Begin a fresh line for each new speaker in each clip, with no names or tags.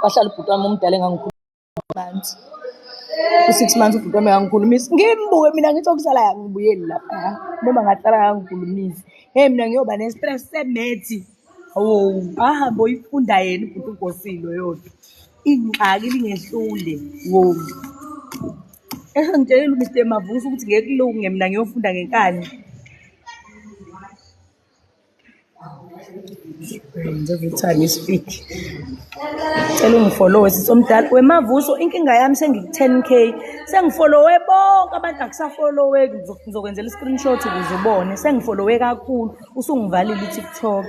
Wahlala ubhuti wami omdala engangikhulumisa. U-6 months ubhuti wami engangikhulumisa. Ngimbuke mina ngithi okusalayo angibuyeli lapha. Noma ngahlala ngangikhulumisa. Hey mina ngiyoba ne-stress semethi. Hawo, ahamba oyifunda yena ubhuti uGosilo yodwa. Ingxaki lingehlule. Wo. Engitshelile uMr Mavuso ukuthi ngeke kulunge mina ngiyofunda ngenkani. Njengoba uthanda ispeak. Cela ungifollowe sisomdala. WeMavuso inkinga yami sengiku-10K. Sengifollowe bonke abantu akusafolloweki ngizokwenzela i-screenshot ukuze ubone. Sengifollowe kakhulu usungivalile i-TikTok.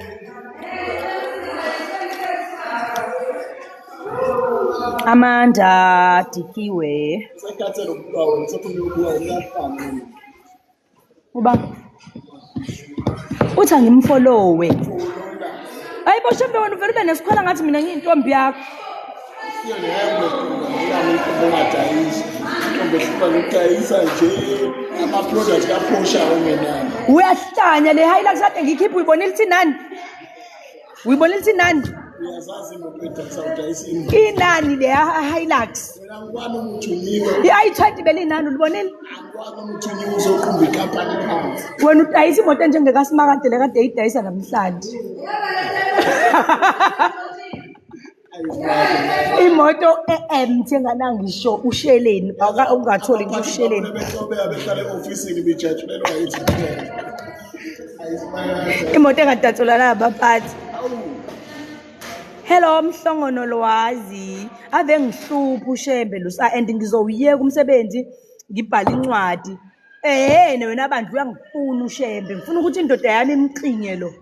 Amanda Dikiwe. Uba uthi angimfollowe. Hayibo shembe wena uvela ube nesikhwala ngathi mina ngiyintombi yakho. Uyahlanya le Hilux kade ngikhipha uyibonile ithi nani? Uyibonile ithi nani? Inani le Hilux. I-20 belinani ulibonile? Wena udayisa imoto enjengekaSimakade le kade eyidayisa namhlanje. Imoto empty enganangisho usheleni ungatholi ngisho usheleni. Imoto engadatshulwa nabaphathi. Hello Mhlongono Lwazi. Ave ngihlupha ushembe lo and ngizowuyeka umsebenzi ngibhala incwadi. Wena abantu uyangifuna ushembe. Ngifuna ukuthi indoda yami imqinye lo.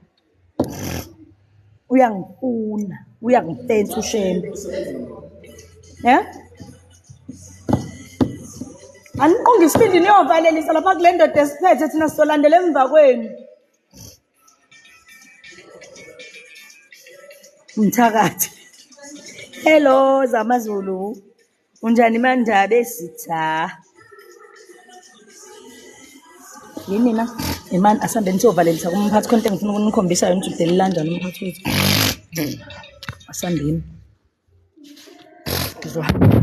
Uyangifuna, uyangifensa ushembe. Aniqonga isibindi niyovalelisa lapha kule ndoda esiphethe thina sizolandela emva kwenu. Mthakathi. Hello ZamaZulu. Unjani mandaba sitha? Yini na? Imani asambe nizovalelisa kumphathi konke ngifuna ukunikhombisa yona ukuthi udeli kanjani umphathi wethu. Asambeni. Ngizohamba.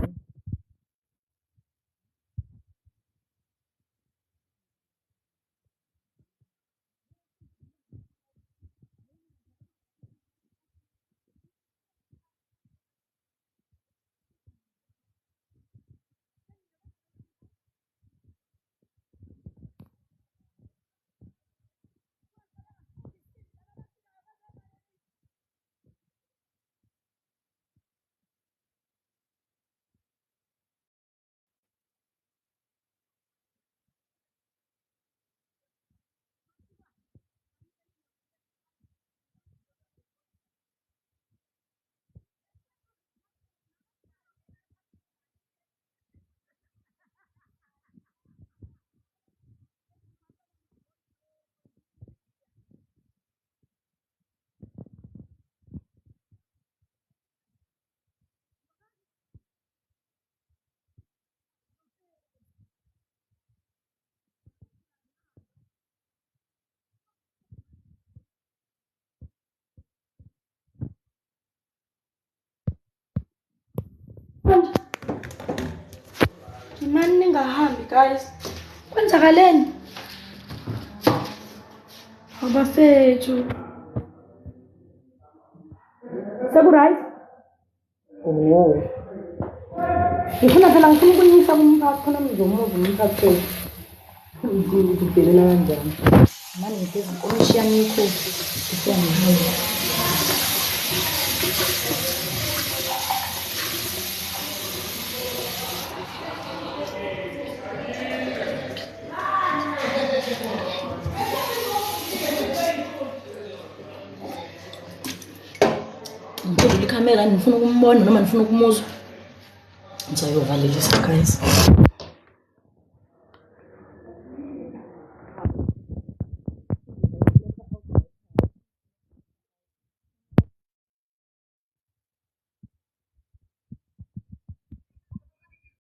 Mani ningahambi guys. Kwenzakaleni? Abafethu. Seku-right? Oh. Ngifuna phela ngifuna ukunyisa kumphathi khona ngizomuza umphathi wethu. Ngibhelela kanjani? Mani ngifeza inkomishi yami ikhosi. Ngifuna ngiphendula ikamera ngifuna ukumbona noma ngifuna ukumuzwa. Ngizoyovalelisa guys.